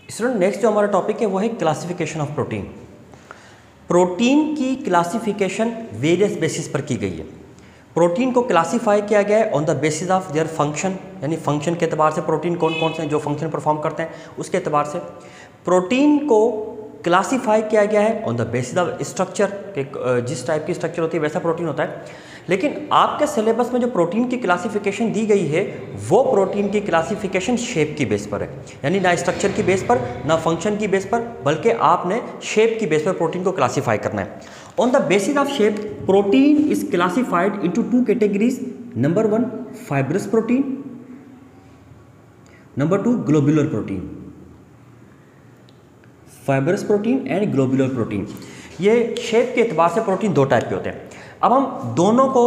Student next जो हमारा topic है वो है क्लासिफिकेशन ऑफ प्रोटीन। प्रोटीन की क्लासिफिकेशन वेरियस बेसिस पर की गई है। प्रोटीन को क्लासीफाई किया गया है on the basis of their function, यानी फंक्शन के एतबार से प्रोटीन कौन कौन से हैं जो फंक्शन परफॉर्म करते हैं उसके एतबार से। प्रोटीन को क्लासीफाई किया गया है on the basis of structure, जिस टाइप की स्ट्रक्चर होती है वैसा प्रोटीन होता है। लेकिन आपके सिलेबस में जो प्रोटीन की क्लासिफिकेशन दी गई है वो प्रोटीन की क्लासिफिकेशन शेप की बेस पर है, यानी ना स्ट्रक्चर की बेस पर ना फंक्शन की बेस पर, बल्कि आपने शेप की बेस पर प्रोटीन को क्लासीफाई करना है। On the basis of shape protein is classified into two categories. Number 1 fibrous protein, number 2 globular protein. Fibrous protein and globular protein, ये शेप के एतबार से प्रोटीन दो टाइप के होते हैं। अब हम दोनों को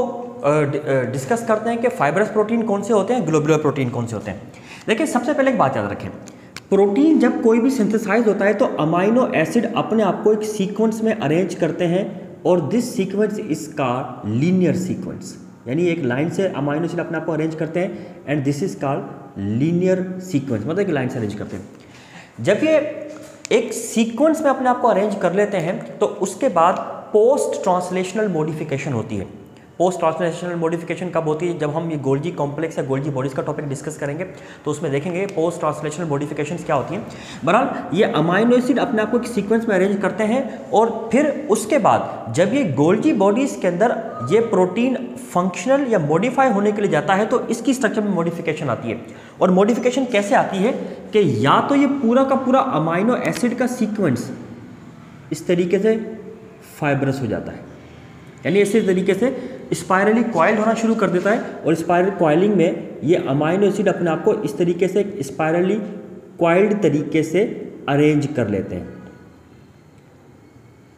डिस्कस करते हैं कि फाइब्रस प्रोटीन कौन से होते हैं, ग्लोबुलर प्रोटीन कौन से होते हैं। देखिए सबसे पहले एक बात याद रखें, प्रोटीन जब कोई भी सिंथेसाइज होता है तो अमाइनो एसिड अपने आप को एक सीक्वेंस में अरेंज करते हैं और this sequence is called linear sequence, यानी एक लाइन से अमाइनो एसिड अपने आप को अरेंज करते हैं and this is called linear sequence, मतलब एक लाइन से अरेंज करते हैं। जब ये एक सीक्वेंस में अपने आप को अरेंज कर लेते हैं तो उसके बाद पोस्ट ट्रांसलेशनल मॉडिफिकेशन होती है। पोस्ट ट्रांसलेशनल मॉडिफिकेशन कब होती है? जब हम ये गोल्जी कॉम्प्लेक्स या गोल्जी बॉडीज़ का टॉपिक डिस्कस करेंगे तो उसमें देखेंगे पोस्ट ट्रांसलेशनल मॉडिफिकेशंस क्या होती हैं। बहरहाल ये अमाइनो एसिड अपने आप को एक सीक्वेंस में अरेंज करते हैं और फिर उसके बाद जब ये गोल्जी बॉडीज़ के अंदर ये प्रोटीन फंक्शनल या मॉडिफाई होने के लिए जाता है तो इसकी स्ट्रक्चर में मॉडिफिकेशन आती है। और मॉडिफिकेशन कैसे आती है कि या तो ये पूरा का पूरा अमाइनो एसिड का सीक्वेंस इस तरीके से फाइब्रस हो जाता है, यानी इसी तरीके से स्पाइरली कॉइल होना शुरू कर देता है और स्पाइरल कॉइलिंग में ये अमाइनो एसिड अपने आप को इस तरीके से स्पाइरली कॉइल्ड तरीके से अरेंज कर लेते हैं।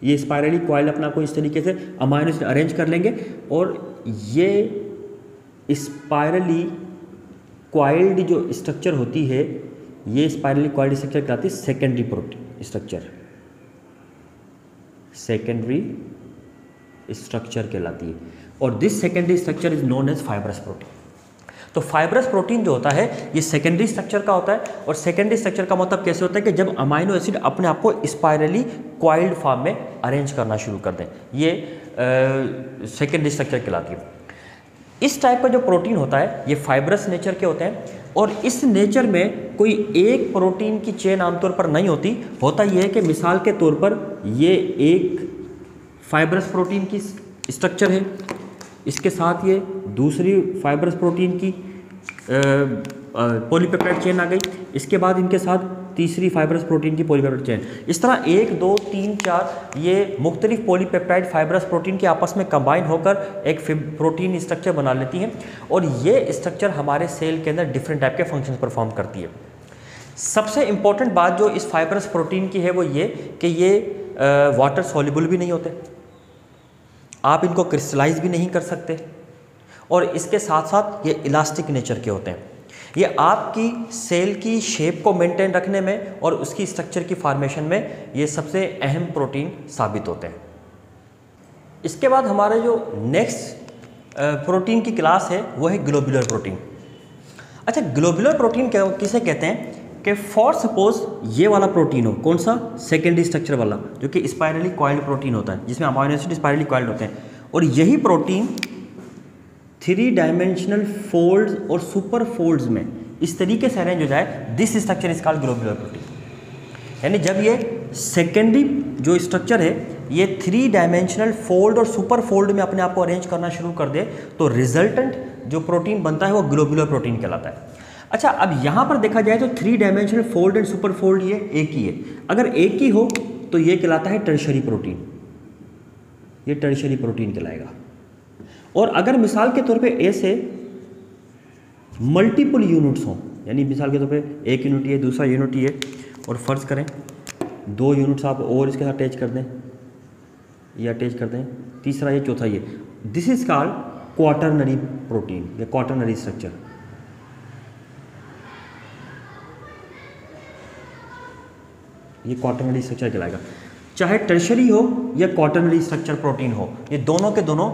ये स्पाइरली कॉइल अपने आप को इस तरीके से अमाइनो एसिड अरेंज कर लेंगे और ये स्पाइरली कॉइल्ड जो स्ट्रक्चर होती है ये स्पाइरली कॉइल्ड स्ट्रक्चर कहलाती है secondary protein structure, secondary structure कहलाती है और this secondary structure is known as fibrous protein. तो फाइब्रस प्रोटीन जो होता है ये सेकेंडरी स्ट्रक्चर का होता है और सेकेंडरी स्ट्रक्चर का मतलब कैसे होता है कि जब अमाइनो एसिड अपने आप को स्पाइरली कॉइल्ड फॉर्म में अरेंज करना शुरू कर दें, ये सेकेंडरी स्ट्रक्चर कहलाती है। इस टाइप का जो प्रोटीन होता है ये फाइब्रस नेचर के होते हैं और इस नेचर में कोई एक प्रोटीन की चेन आमतौर पर नहीं होती। होता यह है कि मिसाल के तौर पर ये एक फाइब्रस प्रोटीन की स्ट्रक्चर है, इसके साथ ये दूसरी फाइब्रस प्रोटीन की पॉलीपेप्टाइड चेन आ गई, इसके बाद इनके साथ तीसरी फाइब्रस प्रोटीन की पॉलीपेप्टाइड चेन। इस तरह 1 2 3 4 ये मुख्तलिफ पॉलीपेप्टाइड फाइब्रस प्रोटीन के आपस में कंबाइन होकर एक प्रोटीन स्ट्रक्चर बना लेती हैं और ये स्ट्रक्चर हमारे सेल के अंदर डिफरेंट टाइप के फंक्शन परफॉर्म करती है। सबसे इंपॉर्टेंट बात जो इस फाइब्रस प्रोटीन की है वो ये कि ये वाटर सॉल्युबल भी नहीं होते, आप इनको क्रिस्टलाइज भी नहीं कर सकते और इसके साथ साथ ये इलास्टिक नेचर के होते हैं। ये आपकी सेल की शेप को मेंटेन रखने में और उसकी स्ट्रक्चर की फॉर्मेशन में ये सबसे अहम प्रोटीन साबित होते हैं। इसके बाद हमारे जो नेक्स्ट प्रोटीन की क्लास है वो है ग्लोबुलर प्रोटीन। अच्छा, ग्लोबुलर प्रोटीन किसे कहते हैं कि फॉर सपोज ये वाला प्रोटीन हो, कौन सा? सेकेंडरी स्ट्रक्चर वाला, जो कि स्पाइरली कॉइल्ड प्रोटीन होता है जिसमें अमाइनो एसिड स्पाइरली कॉइल्ड होते हैं और यही प्रोटीन 3 डायमेंशनल फोल्ड्स और सुपर फोल्ड्स में इस तरीके से अरेंज हो जाए, this structure is called globular protein. यानी जब ये सेकेंडरी जो स्ट्रक्चर है ये 3 डायमेंशनल फोल्ड और सुपर फोल्ड में अपने आप को अरेंज करना शुरू कर दे तो रिजल्टेंट जो प्रोटीन बनता है वो ग्लोबुलर प्रोटीन कहलाता है। अच्छा, अब यहाँ पर देखा जाए तो 3 dimensional fold and super fold ये एक ही है। अगर एक ही हो तो ये कहलाता है टर्शरी प्रोटीन, ये टर्शरी प्रोटीन कहलाएगा। और अगर मिसाल के तौर पे ऐसे मल्टीपल यूनिट्स हों, यानी मिसाल के तौर पे एक यूनिट ये, दूसरा यूनिट ये, और फर्ज करें 2 यूनिट्स आप और इसके साथ अटैच कर दें, ये अटैच कर दें, तीसरा ये, चौथा ये, this is called quaternary protein या क्वाटरनरी स्ट्रक्चर। ये क्वाटरनरी स्ट्रक्चर कहलाएगा। चाहे टर्शरी हो या क्वाटरनरी स्ट्रक्चर प्रोटीन हो, ये दोनों के दोनों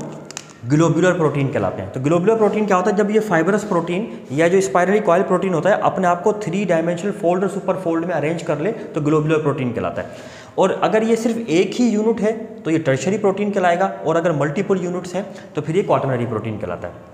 ग्लोबुलर प्रोटीन कहलाते हैं। तो ग्लोबुलर प्रोटीन क्या होता है, जब ये फाइबरस प्रोटीन या जो स्पाइरली कॉइल प्रोटीन होता है अपने आप को 3 डायमेंशनल फोल्ड और सुपर फोल्ड में अरेंज कर ले तो ग्लोबुलर प्रोटीन कहलाता है। और अगर ये सिर्फ एक ही यूनिट है तो ये टर्शियरी प्रोटीन कहलाएगा, और अगर मल्टीपल यूनिट्स हैं तो फिर ये क्वाटरनरी प्रोटीन कहलाता है।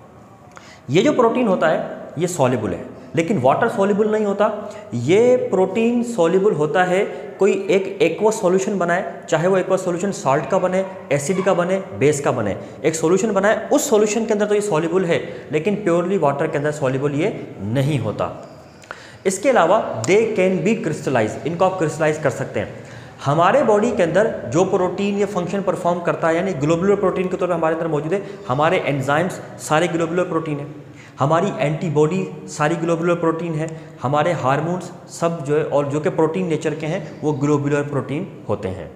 ये जो प्रोटीन होता है ये सॉल्युबल है, लेकिन वाटर सॉल्युबल नहीं होता। ये प्रोटीन सॉल्युबल होता है कोई एक एक्वस सॉल्यूशन बनाए, चाहे वो एक्वस सॉल्यूशन साल्ट का बने, एसिड का बने, बेस का बने, एक सॉल्यूशन बनाए, उस सॉल्यूशन के अंदर तो ये सॉल्युबल है, लेकिन प्योरली वाटर के अंदर सॉल्युबल ये नहीं होता। इसके अलावा दे कैन बी क्रिस्टलाइज, इनको आप क्रिस्टलाइज कर सकते हैं। हमारे बॉडी के अंदर जो प्रोटीन ये फंक्शन परफॉर्म करता है, यानी ग्लोबुलर प्रोटीन के तौर पर हमारे अंदर मौजूद है, हमारे एंजाइम्स सारे ग्लोबुलर प्रोटीन है, हमारी एंटीबॉडी सारी ग्लोबुलर प्रोटीन है, हमारे हार्मोन्स सब जो है और जो कि प्रोटीन नेचर के हैं वो ग्लोबुलर प्रोटीन होते हैं।